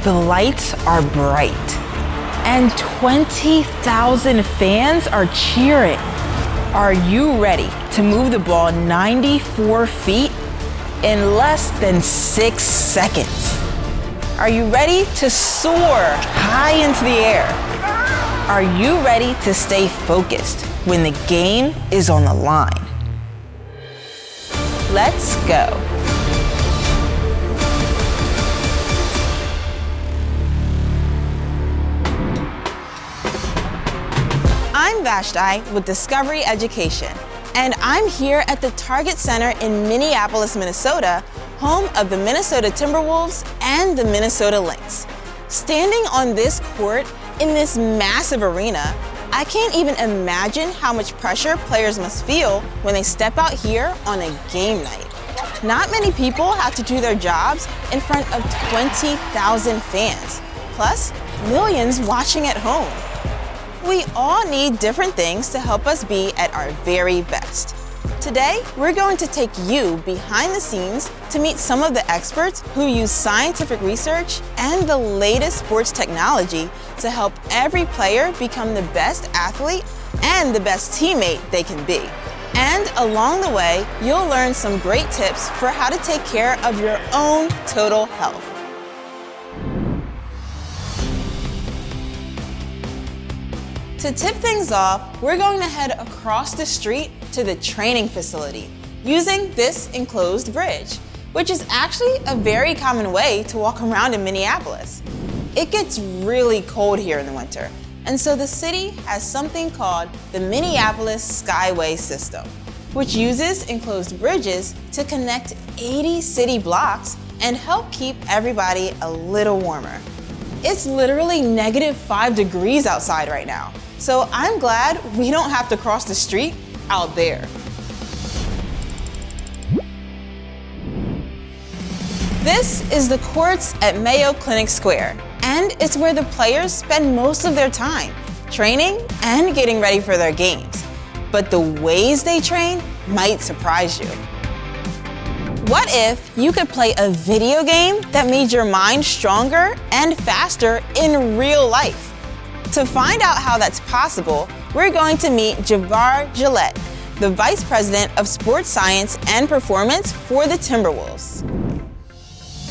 The lights are bright, and 20,000 fans are cheering. Are you ready to move the ball 94 feet in less than 6 seconds? Are you ready to soar high into the air? Are you ready to stay focused when the game is on the line? Let's go. I'm Vashti with Discovery Education, and I'm here at the Target Center in Minneapolis, Minnesota, home of the Minnesota Timberwolves and the Minnesota Lynx. Standing on this court in this massive arena, I can't even imagine how much pressure players must feel when they step out here on a game night. Not many people have to do their jobs in front of 20,000 fans, plus millions watching at home. We all need different things to help us be at our very best. Today, we're going to take you behind the scenes to meet some of the experts who use scientific research and the latest sports technology to help every player become the best athlete and the best teammate they can be. And along the way, you'll learn some great tips for how to take care of your own total health. To tip things off, we're going to head across the street to the training facility using this enclosed bridge, which is actually a very common way to walk around in Minneapolis. It gets really cold here in the winter, and so the city has something called the Minneapolis Skyway System, which uses enclosed bridges to connect 80 city blocks and help keep everybody a little warmer. It's literally -5 degrees outside right now. So I'm glad we don't have to cross the street out there. This is the courts at Mayo Clinic Square, and it's where the players spend most of their time, training and getting ready for their games. But the ways they train might surprise you. What if you could play a video game that made your mind stronger and faster in real life? To find out how that's possible, we're going to meet Javar Gillette, the Vice President of Sports Science and Performance for the Timberwolves.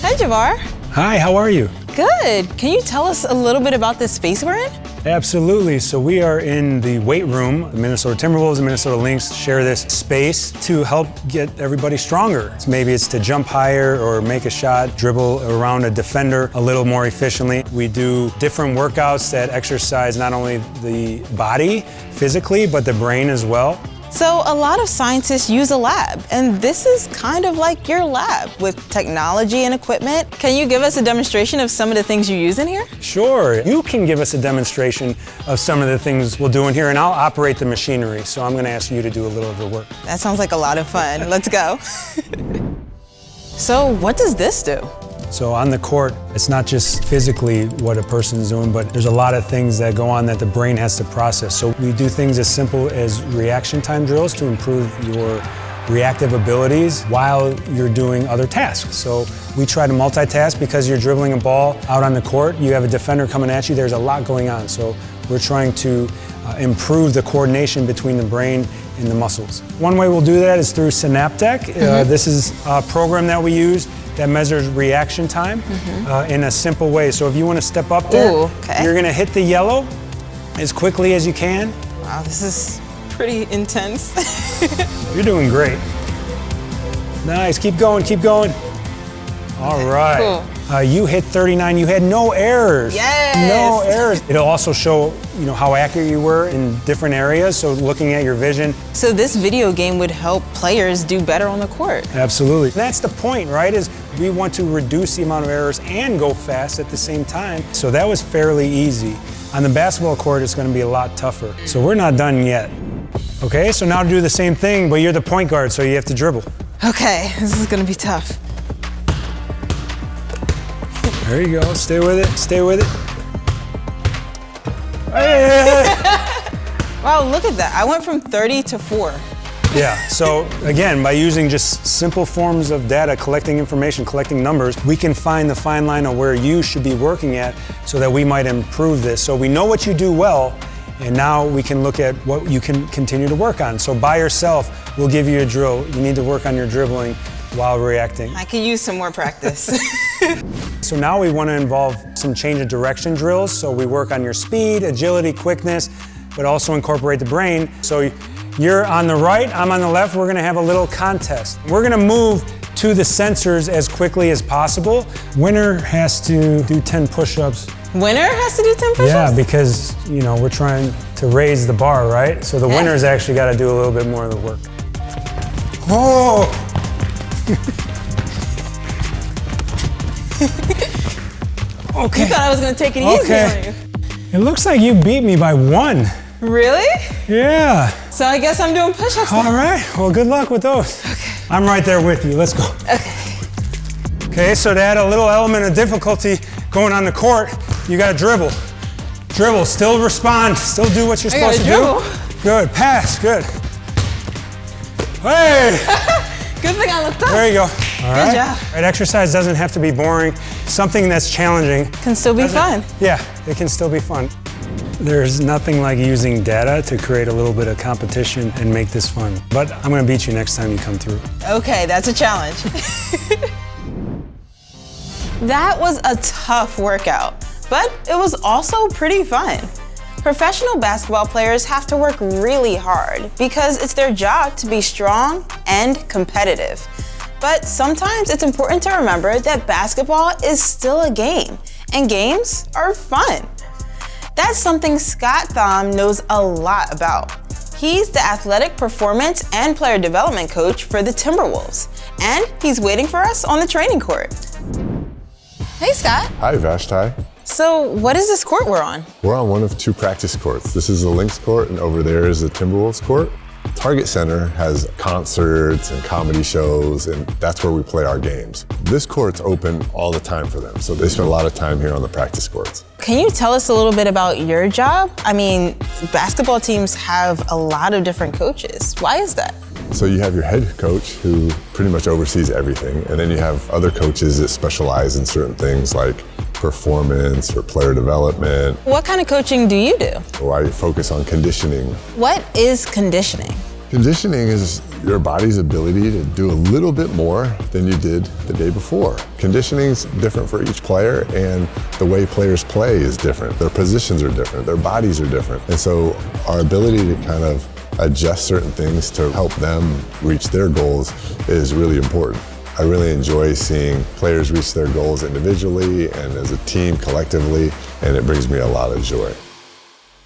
Hi, Javar. Hi, how are you? Good. Can you tell us a little bit about this space we're in? Absolutely. So we are in the weight room. The Minnesota Timberwolves and Minnesota Lynx share this space to help get everybody stronger. Maybe it's to jump higher or make a shot, dribble around a defender a little more efficiently. We do different workouts that exercise not only the body physically, but the brain as well. So a lot of scientists use a lab, and this is kind of like your lab with technology and equipment. Can you give us a demonstration of some of the things you use in here? Sure. You can give us a demonstration of some of the things we'll do in here, and I'll operate the machinery. So I'm going to ask you to do a little of the work. That sounds like a lot of fun. Let's go. So what does this do? So on the court, it's not just physically what a person's doing, but there's a lot of things that go on that the brain has to process. So we do things as simple as reaction time drills to improve your reactive abilities while you're doing other tasks. So we try to multitask because you're dribbling a ball out on the court, you have a defender coming at you, there's a lot going on. So we're trying to improve the coordination between the brain and the muscles. One way we'll do that is through Synaptech. This is a program that we use that measures reaction time in a simple way. So if you want to step up there, you're going to hit the yellow as quickly as you can. Wow, this is pretty intense. You're doing great. Nice, keep going, keep going. All right. Cool. You hit 39, you had no errors. Yes! No errors. It'll also show how accurate you were in different areas, so looking at your vision. So this video game would help players do better on the court. Absolutely. That's the point, right? Is we want to reduce the amount of errors and go fast at the same time. So that was fairly easy. On the basketball court, it's going to be a lot tougher. So we're not done yet. Okay, so now do the same thing, but you're the point guard, so you have to dribble. Okay, this is going to be tough. There you go. Stay with it. Stay with it. Wow, look at that. I went from 30 to 4. Yeah, so again, by using just simple forms of data, collecting information, collecting numbers, we can find the fine line of where you should be working at so that we might improve this. So we know what you do well, and now we can look at what you can continue to work on. So by yourself, we'll give you a drill. You need to work on your dribbling while reacting. I could use some more practice. So now we want to involve some change of direction drills. So we work on your speed, agility, quickness, but also incorporate the brain. So you're on the right, I'm on the left, we're gonna have a little contest. We're gonna move to the sensors as quickly as possible. Winner has to do 10 push-ups. Winner has to do 10 push-ups? Yeah, because we're trying to raise the bar, right? So the winner's actually gotta do a little bit more of the work. Oh! Okay. You thought I was gonna take it easy on you. It looks like you beat me by 1. Really? Yeah. So I guess I'm doing push-ups then. All right, well, good luck with those. Okay. I'm right there with you, let's go. Okay. Okay, so to add a little element of difficulty going on the court, you gotta dribble. Dribble, still respond, still do what you're supposed to do. Good, pass, good. Hey! Good thing I looked up. There you go. All right. Good job. Right, exercise doesn't have to be boring. Something that's challenging. Can still be fun. Yeah, it can still be fun. There's nothing like using data to create a little bit of competition and make this fun. But I'm gonna beat you next time you come through. Okay, that's a challenge. That was a tough workout, but it was also pretty fun. Professional basketball players have to work really hard because it's their job to be strong and competitive. But sometimes it's important to remember that basketball is still a game, and games are fun. That's something Scott Thom knows a lot about. He's the athletic performance and player development coach for the Timberwolves, and he's waiting for us on the training court. Hey, Scott. Hi, Vashti. So what is this court we're on? We're on one of 2 practice courts. This is the Lynx court, and over there is the Timberwolves court. Target Center has concerts and comedy shows, and that's where we play our games. This court's open all the time for them, so they spend a lot of time here on the practice courts. Can you tell us a little bit about your job? I mean, basketball teams have a lot of different coaches. Why is that? So you have your head coach who pretty much oversees everything, and then you have other coaches that specialize in certain things like performance or player development. What kind of coaching do you do? Or I focus on conditioning. What is conditioning? Conditioning is your body's ability to do a little bit more than you did the day before. Conditioning is different for each player, and the way players play is different. Their positions are different, their bodies are different. And so our ability to kind of adjust certain things to help them reach their goals is really important. I really enjoy seeing players reach their goals individually and as a team collectively, and it brings me a lot of joy.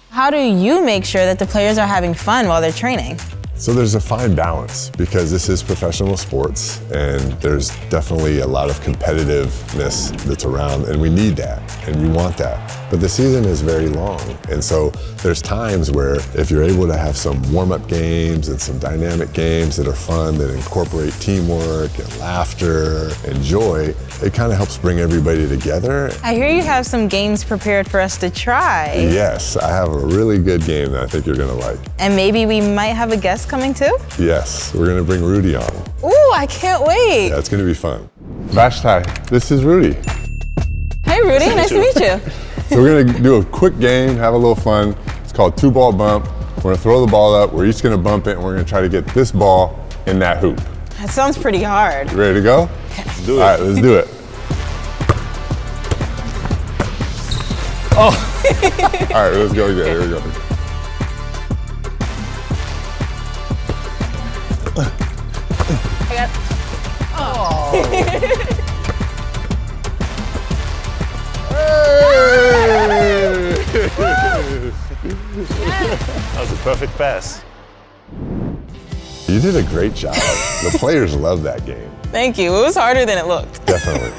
How do you make sure that the players are having fun while they're training? So there's a fine balance because this is professional sports and there's definitely a lot of competitiveness that's around, and we need that and you want that. But the season is very long, and so there's times where if you're able to have some warm-up games and some dynamic games that are fun, that incorporate teamwork and laughter and joy, it kind of helps bring everybody together. I hear you have some games prepared for us to try. Yes, I have a really good game that I think you're gonna like. And maybe we might have a guest coming too? Yes, we're gonna bring Rudy on. Ooh, I can't wait. Yeah, it's gonna be fun. Vashti, this is Rudy. Hey Rudy, nice to meet you. So we're gonna do a quick game, have a little fun. It's called 2-ball bump. We're gonna throw the ball up, we're each gonna bump it, and we're gonna try to get this ball in that hoop. That sounds pretty hard. You ready to go? Let's do it. All right, let's do it. Oh! All right, let's go again, here we go. I got. Oh. That was a perfect pass. You did a great job. The players love that game. Thank you. It was harder than it looked. Definitely.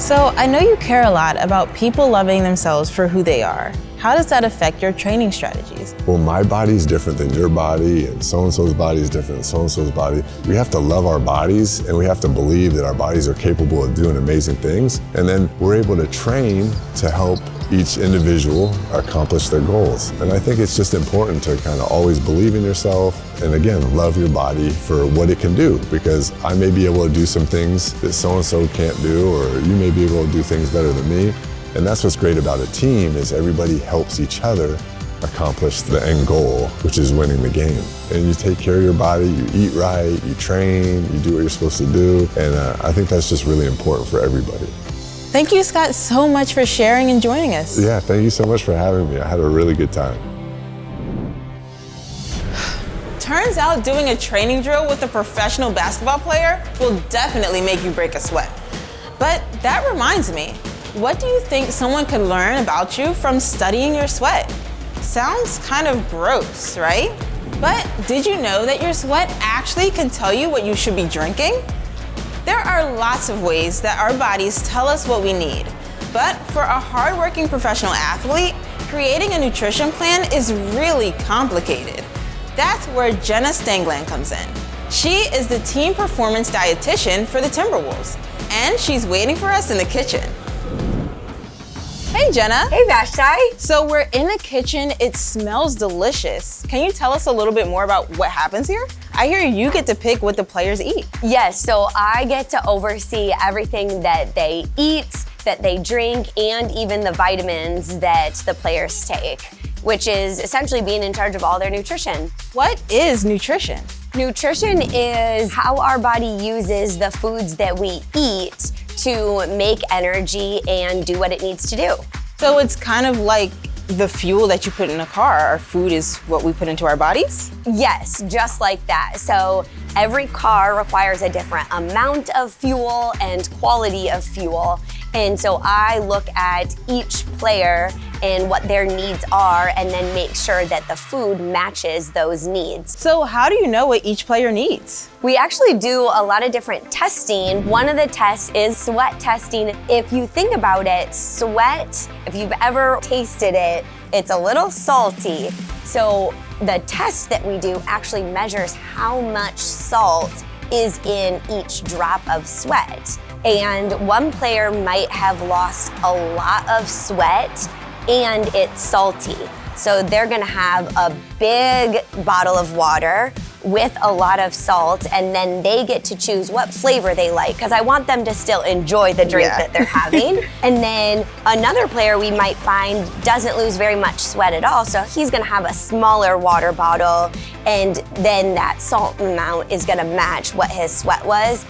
So I know you care a lot about people loving themselves for who they are. How does that affect your training strategies? Well, my body's different than your body, and so-and-so's body is different than so-and-so's body. We have to love our bodies, and we have to believe that our bodies are capable of doing amazing things. And then we're able to train to help each individual accomplish their goals. And I think it's just important to kind of always believe in yourself and again, love your body for what it can do, because I may be able to do some things that so-and-so can't do, or you may be able to do things better than me. And that's what's great about a team, is everybody helps each other accomplish the end goal, which is winning the game. And you take care of your body, you eat right, you train, you do what you're supposed to do. And I think that's just really important for everybody. Thank you, Scott, so much for sharing and joining us. Yeah, thank you so much for having me. I had a really good time. Turns out doing a training drill with a professional basketball player will definitely make you break a sweat. But that reminds me, what do you think someone could learn about you from studying your sweat? Sounds kind of gross, right? But did you know that your sweat actually can tell you what you should be drinking? There are lots of ways that our bodies tell us what we need. But for a hardworking professional athlete, creating a nutrition plan is really complicated. That's where Jenna Stangland comes in. She is the team performance dietitian for the Timberwolves, and she's waiting for us in the kitchen. Hey, Jenna. Hey, Vashti. So we're in the kitchen. It smells delicious. Can you tell us a little bit more about what happens here? I hear you get to pick what the players eat. Yes, so I get to oversee everything that they eat, that they drink, and even the vitamins that the players take, which is essentially being in charge of all their nutrition. What is nutrition? Nutrition is how our body uses the foods that we eat to make energy and do what it needs to do. So it's kind of like the fuel that you put in a car. Our food is what we put into our bodies? Yes, just like that. So every car requires a different amount of fuel and quality of fuel. And so I look at each player and what their needs are, and then make sure that the food matches those needs. So how do you know what each player needs? We actually do a lot of different testing. One of the tests is sweat testing. If you think about it, sweat, if you've ever tasted it, it's a little salty. So the test that we do actually measures how much salt is in each drop of sweat. And one player might have lost a lot of sweat and it's salty. So they're gonna have a big bottle of water with a lot of salt, and then they get to choose what flavor they like, because I want them to still enjoy the drink that they're having. And then another player we might find doesn't lose very much sweat at all, so he's gonna have a smaller water bottle, and then that salt amount is gonna match what his sweat was.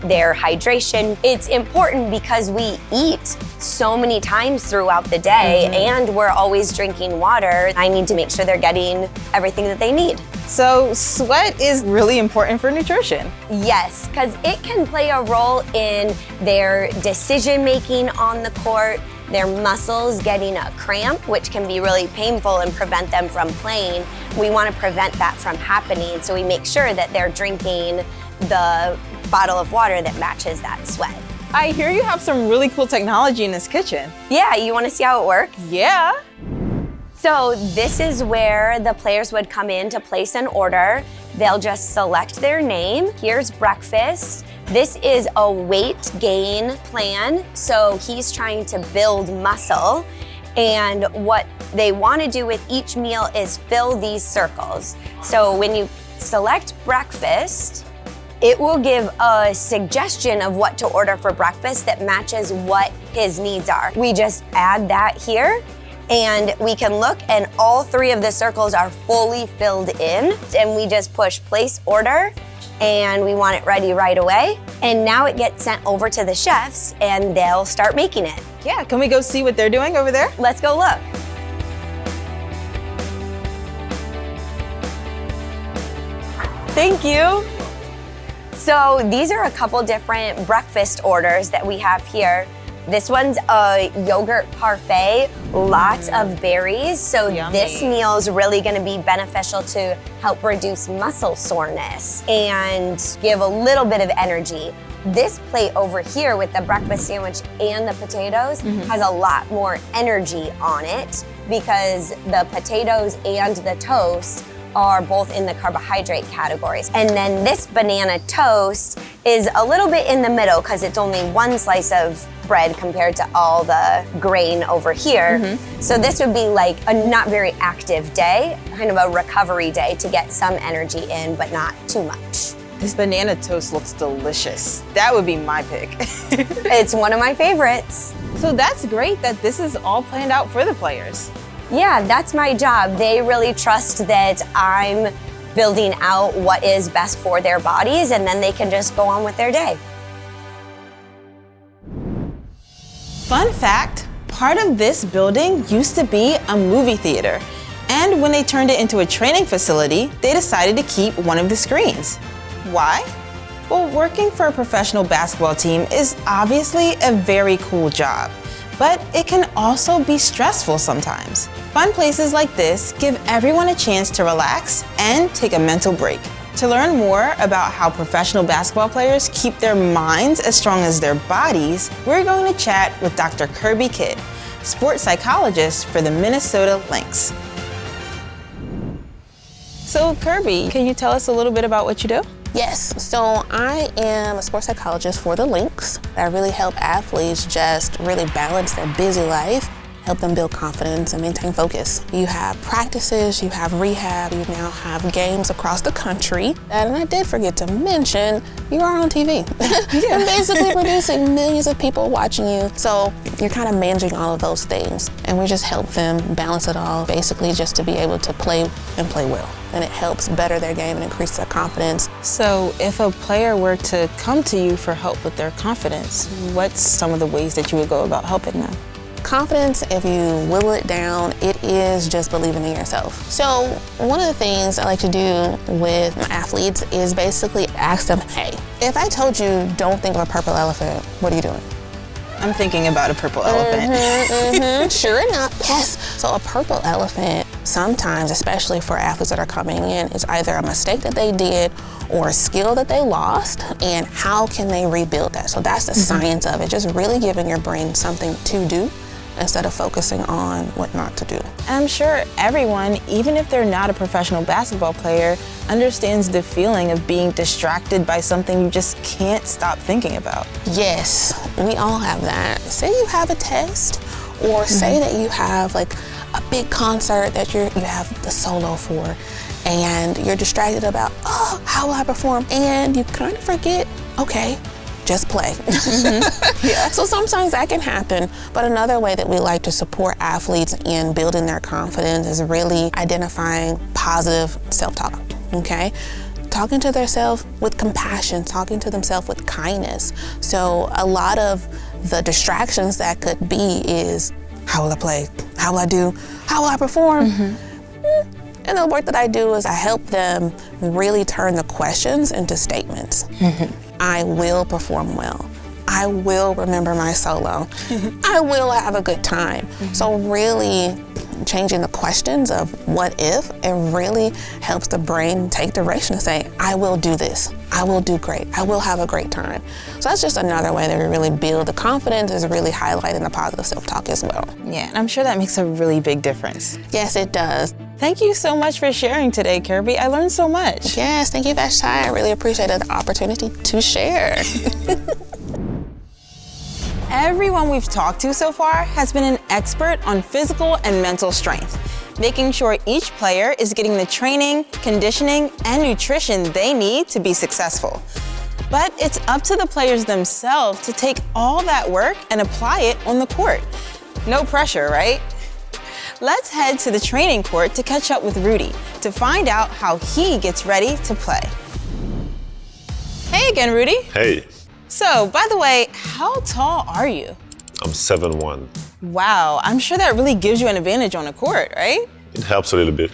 Their hydration. It's important because we eat so many times throughout the day, and we're always drinking water. I need to make sure they're getting everything that they need. So sweat is really important for nutrition. Yes, because it can play a role in their decision making on the court, their muscles getting a cramp, which can be really painful and prevent them from playing. We want to prevent that from happening, so we make sure that they're drinking the bottle of water that matches that sweat. I hear you have some really cool technology in this kitchen. Yeah, you want to see how it works? Yeah. So this is where the players would come in to place an order. They'll just select their name. Here's breakfast. This is a weight gain plan. So he's trying to build muscle. And what they want to do with each meal is fill these circles. So when you select breakfast, it will give a suggestion of what to order for breakfast that matches what his needs are. We just add that here, and we can look, and all three of the circles are fully filled in, and we just push place order, and we want it ready right away. And now it gets sent over to the chefs, and they'll start making it. Yeah, can we go see what they're doing over there? Let's go look. Thank you. So these are a couple different breakfast orders that we have here. This one's a yogurt parfait, lots of berries. So Yummy. This meal is really gonna be beneficial to help reduce muscle soreness and give a little bit of energy. This plate over here with the breakfast sandwich and the potatoes has a lot more energy on it because the potatoes and the toast are both in the carbohydrate categories. And then this banana toast is a little bit in the middle because it's only one slice of bread compared to all the grain over here. So this would be like a not very active day, kind of a recovery day to get some energy in, but not too much. This banana toast looks delicious. That would be my pick. It's one of my favorites. So that's great that this is all planned out for the players. Yeah, that's my job. They really trust that I'm building out what is best for their bodies, and then they can just go on with their day. Fun fact, part of this building used to be a movie theater. And when they turned it into a training facility, they decided to keep one of the screens. Why? Well, working for a professional basketball team is obviously a very cool job, but it can also be stressful sometimes. Fun places like this give everyone a chance to relax and take a mental break. To learn more about how professional basketball players keep their minds as strong as their bodies, we're going to chat with Dr. Kirby Kidd, sports psychologist for the Minnesota Lynx. So Kirby, can you tell us a little bit about what you do? Yes, so I am a sports psychologist for the Lynx. I really help athletes just really balance their busy life, help them build confidence and maintain focus. You have practices, you have rehab, you now have games across the country. And I did forget to mention, you are on TV. You're basically producing millions of people watching you. So you're kind of managing all of those things. And we just help them balance it all, basically just to be able to play and play well. And it helps better their game and increase their confidence. So if a player were to come to you for help with their confidence, what's some of the ways that you would go about helping them? Confidence, if you whittle it down, it is just believing in yourself. So one of the things I like to do with my athletes is basically ask them, hey, if I told you don't think of a purple elephant, what are you doing? I'm thinking about a purple elephant. Sure enough, yes. So a purple elephant, sometimes, especially for athletes that are coming in, is either a mistake that they did or a skill that they lost, and how can they rebuild that? So that's the science of it, just really giving your brain something to do instead of focusing on what not to do. I'm sure everyone, even if they're not a professional basketball player, understands the feeling of being distracted by something you just can't stop thinking about. Yes, we all have that. Say you have a test, or say that you have like a big concert that you have the solo for, and you're distracted about, oh, how will I perform? And you kind of forget, okay, just play. Yeah. So sometimes that can happen, but another way that we like to support athletes in building their confidence is really identifying positive self-talk, okay? Talking to themselves with compassion, talking to themselves with kindness. So a lot of the distractions that could be is, how will I play? How will I do? How will I perform? And the work that I do is I help them really turn the questions into statements. I will perform well. I will remember my solo. I will have a good time. So really changing the questions of what if, it really helps the brain take direction and say, I will do this. I will do great. I will have a great time. So that's just another way that we really build the confidence, is really highlighting the positive self-talk as well. Yeah, and I'm sure that makes a really big difference. Yes, it does. Thank you so much for sharing today, Kirby. I learned so much. Yes, thank you, Vashti. I really appreciated the opportunity to share. Everyone we've talked to so far has been an expert on physical and mental strength, making sure each player is getting the training, conditioning, and nutrition they need to be successful. But it's up to the players themselves to take all that work and apply it on the court. No pressure, right? Let's head to the training court to catch up with Rudy to find out how he gets ready to play. Hey again, Rudy. Hey, So, by the way, how tall are you? I'm 7'1". Wow, I'm sure that really gives you an advantage on the court, right? It helps a little bit.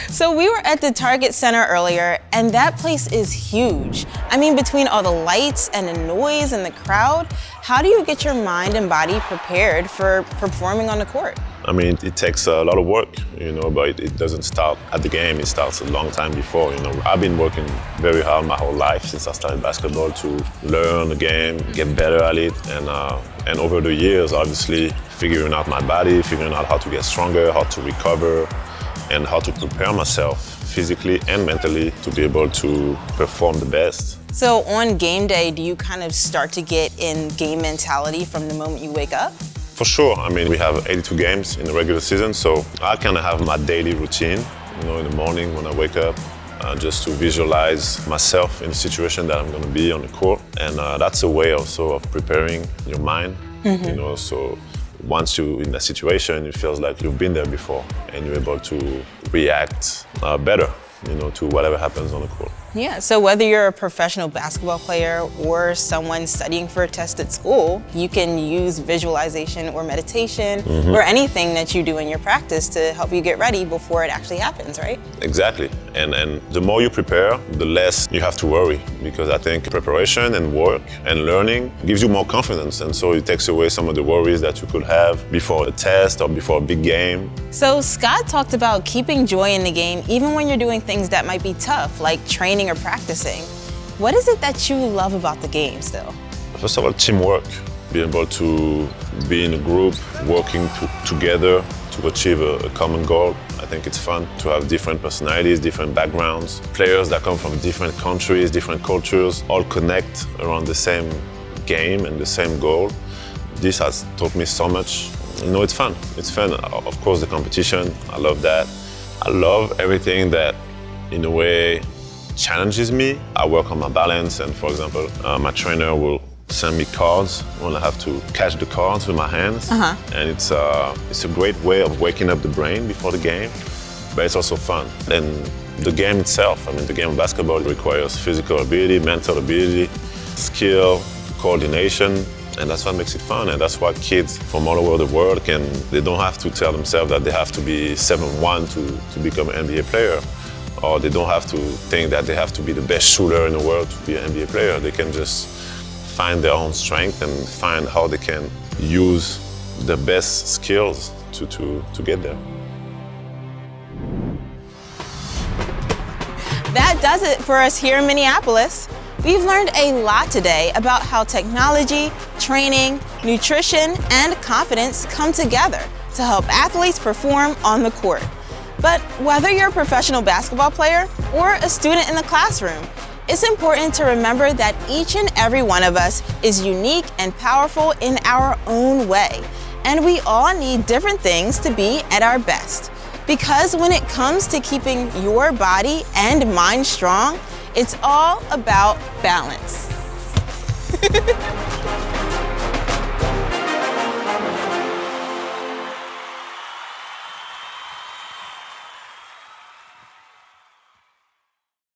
So we were at the Target Center earlier, and that place is huge. I mean, between all the lights and the noise and the crowd, how do you get your mind and body prepared for performing on the court? I mean, it takes a lot of work, but it doesn't start at the game. It starts a long time before, I've been working very hard my whole life since I started basketball to learn the game, get better at it, and over the years, obviously, figuring out my body, figuring out how to get stronger, how to recover, and how to prepare myself physically and mentally to be able to perform the best. So on game day, do you kind of start to get in game mentality from the moment you wake up? For sure. I mean, we have 82 games in the regular season, so I kind of have my daily routine, in the morning when I wake up, just to visualize myself in the situation that I'm going to be on the court. And that's a way also of preparing your mind, so once you're in that situation, it feels like you've been there before and you're able to react better, to whatever happens on the court. Yeah, so whether you're a professional basketball player or someone studying for a test at school, you can use visualization or meditation or anything that you do in your practice to help you get ready before it actually happens, right? Exactly. And the more you prepare, the less you have to worry, because I think preparation and work and learning gives you more confidence, and so it takes away some of the worries that you could have before a test or before a big game. So Scott talked about keeping joy in the game even when you're doing things that might be tough, like training or practicing. What is it that you love about the game still? First of all, teamwork. Being able to be in a group, working together to achieve a common goal. I think it's fun to have different personalities, different backgrounds, players that come from different countries, different cultures, all connect around the same game and the same goal. This has taught me so much. It's fun. It's fun. Of course, the competition, I love that. I love everything that, in a way, challenges me. I work on my balance, and for example, my trainer will send me cards when I have to catch the cards with my hands. And it's a great way of waking up the brain before the game, but it's also fun. And the game itself, the game of basketball requires physical ability, mental ability, skill, coordination, and that's what makes it fun. And that's why kids from all over the world they don't have to tell themselves that they have to be 7'1" to become an NBA player. Or they don't have to think that they have to be the best shooter in the world to be an NBA player. They can just find their own strength and find how they can use the best skills to get there. That does it for us here in Minneapolis. We've learned a lot today about how technology, training, nutrition, and confidence come together to help athletes perform on the court. But whether you're a professional basketball player or a student in the classroom, it's important to remember that each and every one of us is unique and powerful in our own way, and we all need different things to be at our best. Because when it comes to keeping your body and mind strong, it's all about balance.